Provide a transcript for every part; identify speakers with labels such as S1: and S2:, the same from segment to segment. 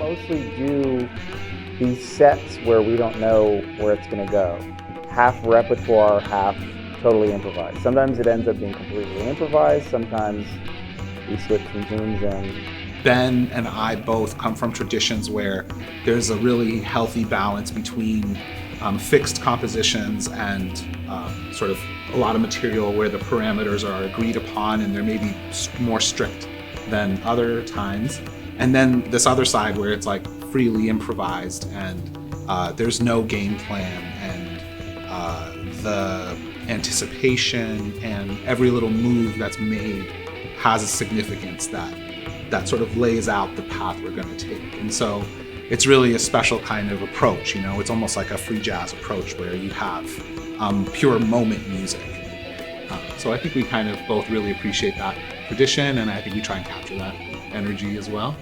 S1: mostly do these sets where we don't know where it's going to go. Half repertoire, half totally improvised. Sometimes it ends up being completely improvised, sometimes we slip some tunes in.
S2: Ben and I both come from traditions where there's a really healthy balance between fixed compositions and sort of a lot of material where the parameters are agreed upon and they're maybe more strict than other times. And then this other side where it's like freely improvised and there's no game plan, and the anticipation and every little move that's made has a significance that sort of lays out the path we're going to take. And so it's really a special kind of approach, you know, it's almost like a free jazz approach where you have pure moment music. So I think we kind of both really appreciate that tradition, and I think we try and capture that energy as well.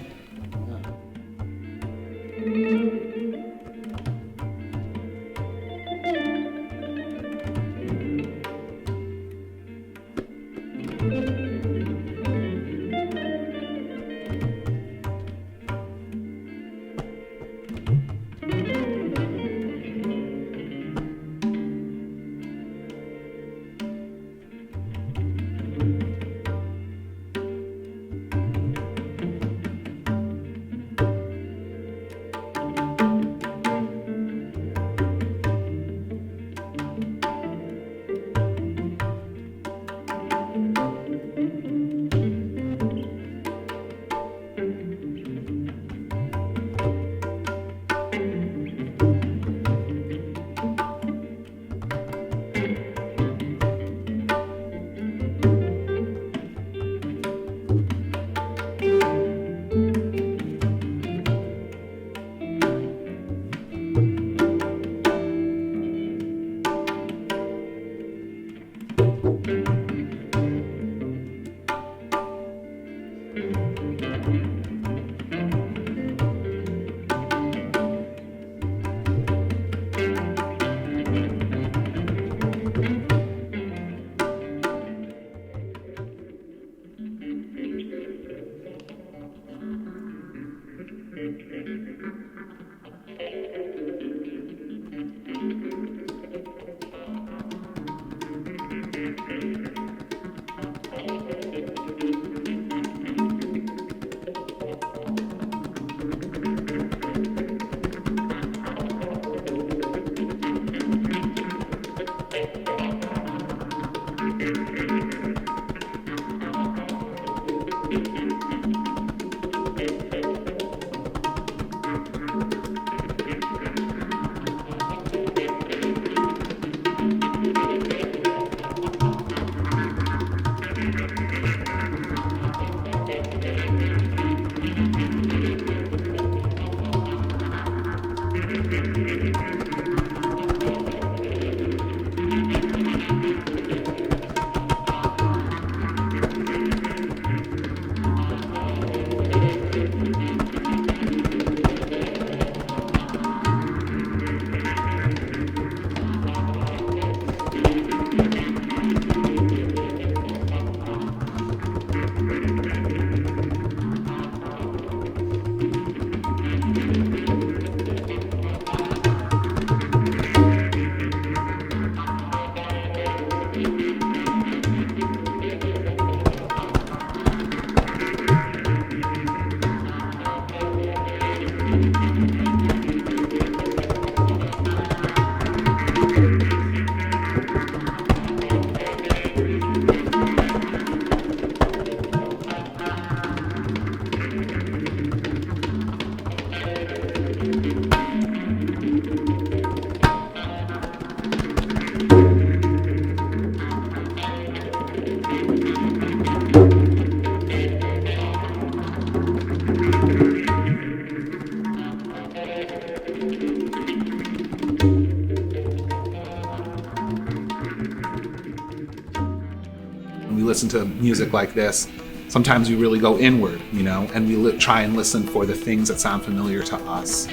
S2: Listen to music like this, sometimes we really go inward, you know, and we try and listen for the things that sound familiar to us.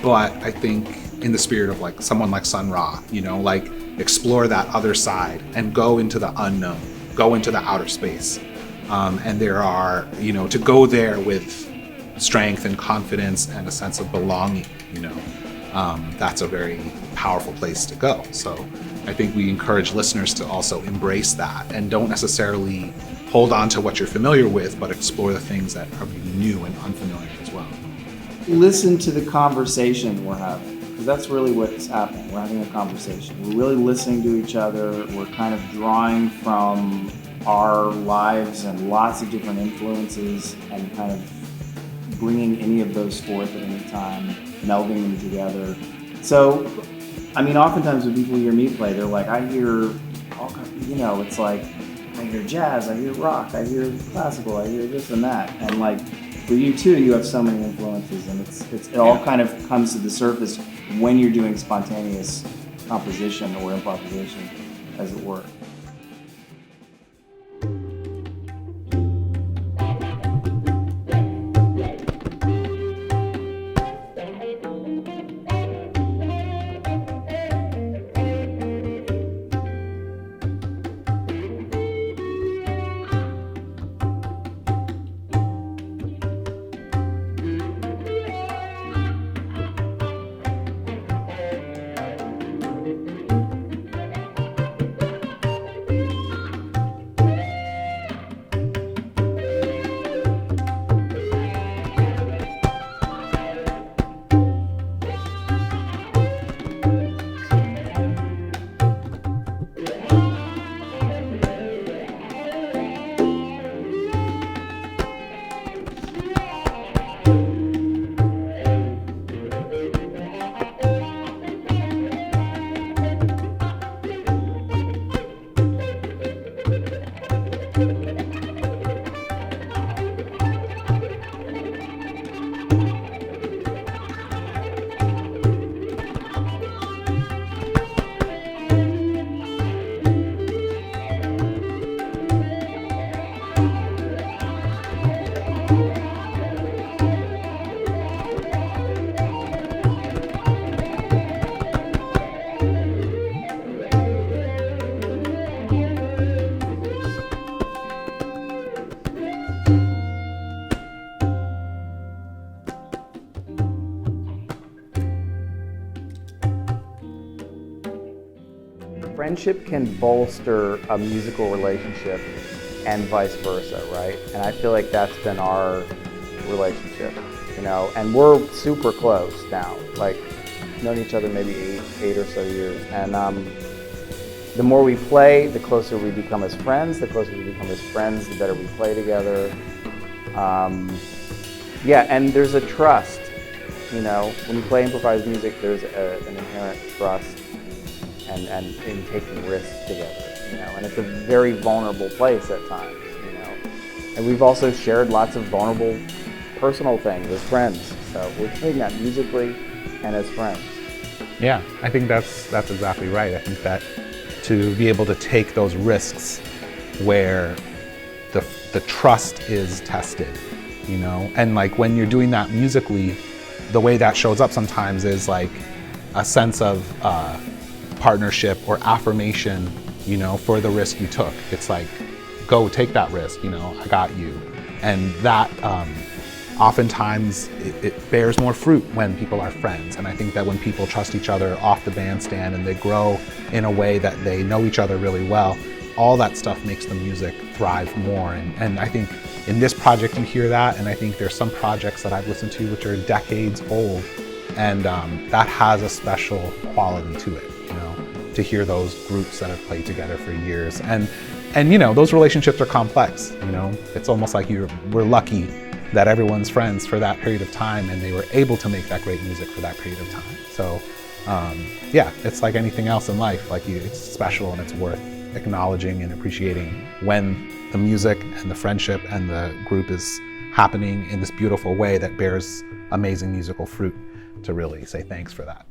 S2: But I think in the spirit of like someone like Sun Ra, you know, like explore that other side and go into the unknown, go into the outer space. And there are, you know, to go there with strength and confidence and a sense of belonging, that's a very powerful place to go. So I think we encourage listeners to also embrace that and don't necessarily hold on to what you're familiar with, but explore the things that are maybe new and unfamiliar as well.
S1: Listen to the conversation we're having, because that's really what's happening. We're having a conversation. We're really listening to each other. We're kind of drawing from our lives and lots of different influences and kind of bringing any of those forth at any time, melding them together. So, I mean, oftentimes when people hear me play, they're like, I hear all kinds, it's like, I hear jazz, I hear rock, I hear classical, I hear this and that. And like, for you too, you have so many influences, and it all kind of comes to the surface when you're doing spontaneous composition or improvisation, as it were. Friendship can bolster a musical relationship and vice versa, right? And I feel like that's been our relationship, and we're super close now, like known each other maybe eight or so years. And the more we play, the closer we become as friends. The closer we become as friends, the better we play together. And there's a trust, when you play improvised music, there's an inherent trust and in taking risks together, and it's a very vulnerable place at times, And we've also shared lots of vulnerable personal things as friends. So we're doing that musically and as friends.
S2: Yeah, I think that's exactly right. I think that to be able to take those risks where the trust is tested, and like when you're doing that musically, the way that shows up sometimes is like a sense of partnership or affirmation, for the risk you took. It's like, go take that risk, I got you. And that oftentimes it bears more fruit when people are friends. And I think that when people trust each other off the bandstand and they grow in a way that they know each other really well, all that stuff makes the music thrive more. And I think in this project you hear that, and I think there's some projects that I've listened to which are decades old, and that has a special quality to it, to hear those groups that have played together for years. And those relationships are complex, It's almost like we're lucky that everyone's friends for that period of time and they were able to make that great music for that period of time. So it's like anything else in life, it's special and it's worth acknowledging and appreciating when the music and the friendship and the group is happening in this beautiful way that bears amazing musical fruit, to really say thanks for that.